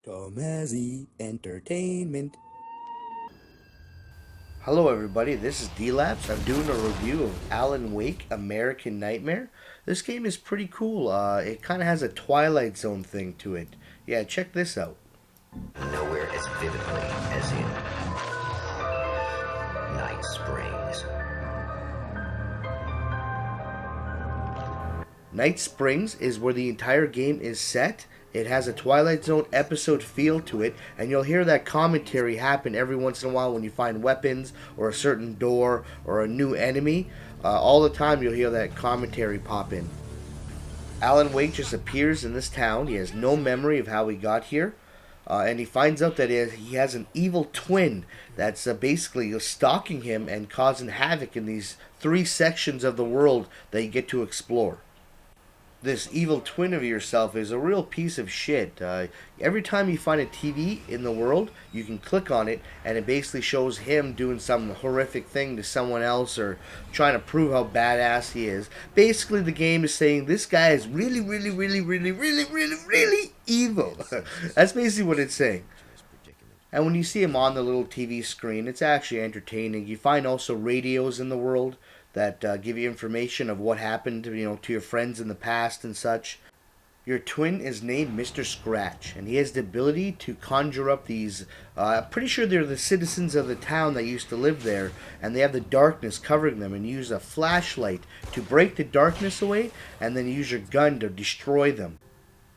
Tomazzi Entertainment. Hello everybody, this is D-Labs. I'm doing a review of Alan Wake American Nightmare. This game is pretty cool. It kind of has a Twilight Zone thing to it. Yeah, check this out. Nowhere as vividly as in Night Springs. Night Springs is where the entire game is set. It has a Twilight Zone episode feel to it, and you'll hear that commentary happen every once in a while when you find weapons or a certain door or a new enemy. All the time you'll hear that commentary pop in. Alan Wake just appears in this town. He has no memory of how he got here. And he finds out that he has an evil twin that's basically stalking him and causing havoc in these three sections of the world that you get to explore. This evil twin of yourself is a real piece of shit. Every time you find a TV in the world, you can click on it, and it basically shows him doing some horrific thing to someone else or trying to prove how badass he is. Basically, the game is saying this guy is really, really, really, really, really, really, really evil. That's basically what it's saying. And when you see him on the little TV screen, it's actually entertaining. You find also radios in the world that give you information of what happened, to your friends in the past and such. Your twin is named Mr. Scratch, and he has the ability to conjure up these. I'm pretty sure they're the citizens of the town that used to live there, and they have the darkness covering them, and use a flashlight to break the darkness away, and then use your gun to destroy them.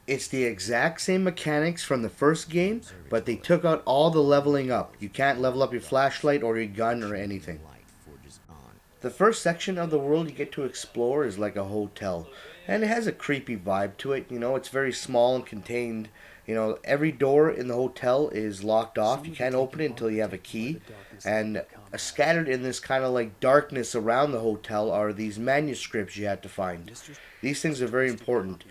It's the exact same mechanics from the first game, but they took out all the leveling up. You can't level up your flashlight or your gun or anything. The first section of the world you get to explore is like a hotel, and it has a creepy vibe to it. It's very small and contained. Every door in the hotel is locked off. You can't open it until you have a key. And scattered in this kind of like darkness around the hotel are these manuscripts you have to find. These things are very important.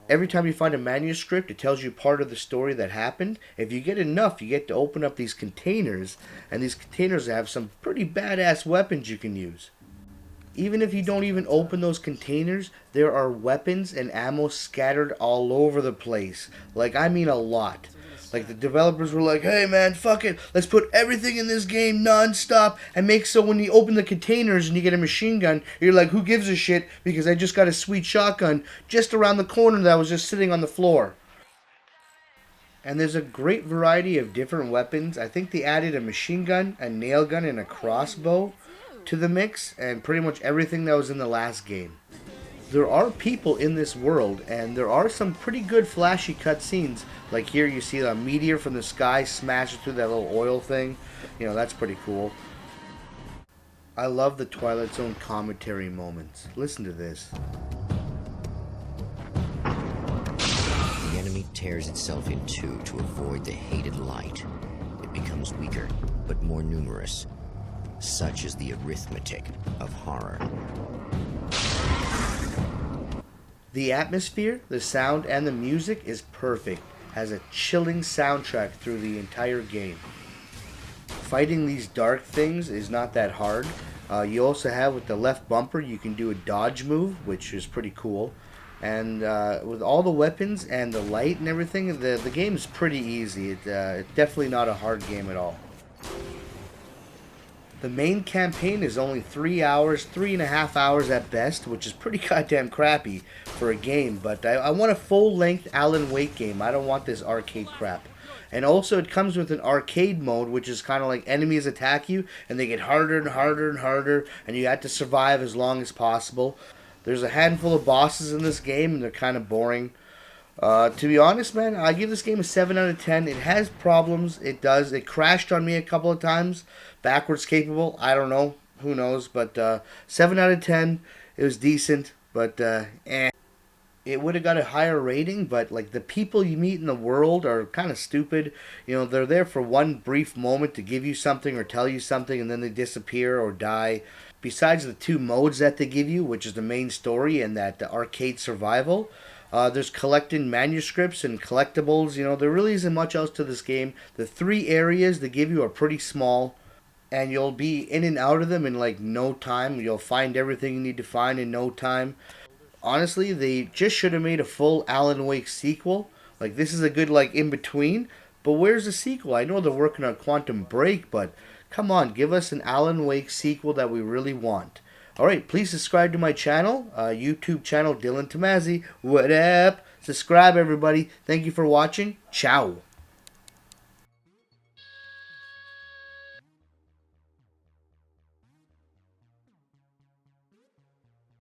Every time you find a manuscript, it tells you part of the story that happened. If you get enough, you get to open up these containers, and these containers have some pretty badass weapons you can use. Even if you don't even open those containers, there are weapons and ammo scattered all over the place. Like, I mean a lot. Like, the developers were like, hey man, fuck it, let's put everything in this game non-stop and make so when you open the containers and you get a machine gun, you're like, who gives a shit, because I just got a sweet shotgun just around the corner that was just sitting on the floor. And there's a great variety of different weapons. I think they added a machine gun, a nail gun, and a crossbow to the mix, and pretty much everything that was in the last game. There are people in this world, and there are some pretty good flashy cutscenes. Like here, you see a meteor from the sky smash through that little oil thing. That's pretty cool. I love the Twilight Zone commentary moments. Listen to this. The enemy tears itself in two to avoid the hated light. It becomes weaker, but more numerous. Such is the arithmetic of horror. The atmosphere, the sound, and the music is perfect. Has a chilling soundtrack through the entire game. Fighting these dark things is not that hard. You also have with the left bumper, you can do a dodge move, which is pretty cool. And with all the weapons and the light and everything, the game is pretty easy. It's definitely not a hard game at all. The main campaign is only 3 hours, 3.5 hours at best, which is pretty goddamn crappy for a game. But I want a full-length Alan Wake game. I don't want this arcade crap. And also it comes with an arcade mode, which is kind of like enemies attack you, and they get harder and harder and harder, and you have to survive as long as possible. There's a handful of bosses in this game, and they're kind of boring. To be honest, man, I give this game a 7 out of 10. It has problems. It does. It crashed on me a couple of times. Backwards capable. I don't know. Who knows? But 7 out of 10. It was decent, but eh. It would have got a higher rating, but like the people you meet in the world are kind of stupid. They're there for one brief moment to give you something or tell you something, and then they disappear or die. Besides the two modes that they give you, which is the main story and that the arcade survival, there's collecting manuscripts and collectibles. There really isn't much else to this game. The three areas they give you are pretty small, and you'll be in and out of them in like no time. You'll find everything you need to find in no time. Honestly, they just should have made a full Alan Wake sequel Like, this is a good, like, in between. But where's the sequel? I know they're working on Quantum Break, but come on, give us an Alan Wake sequel that we really want. Alright, please subscribe to my channel, YouTube channel, Dylan Tomazzi. What up? Subscribe, everybody. Thank you for watching. Ciao.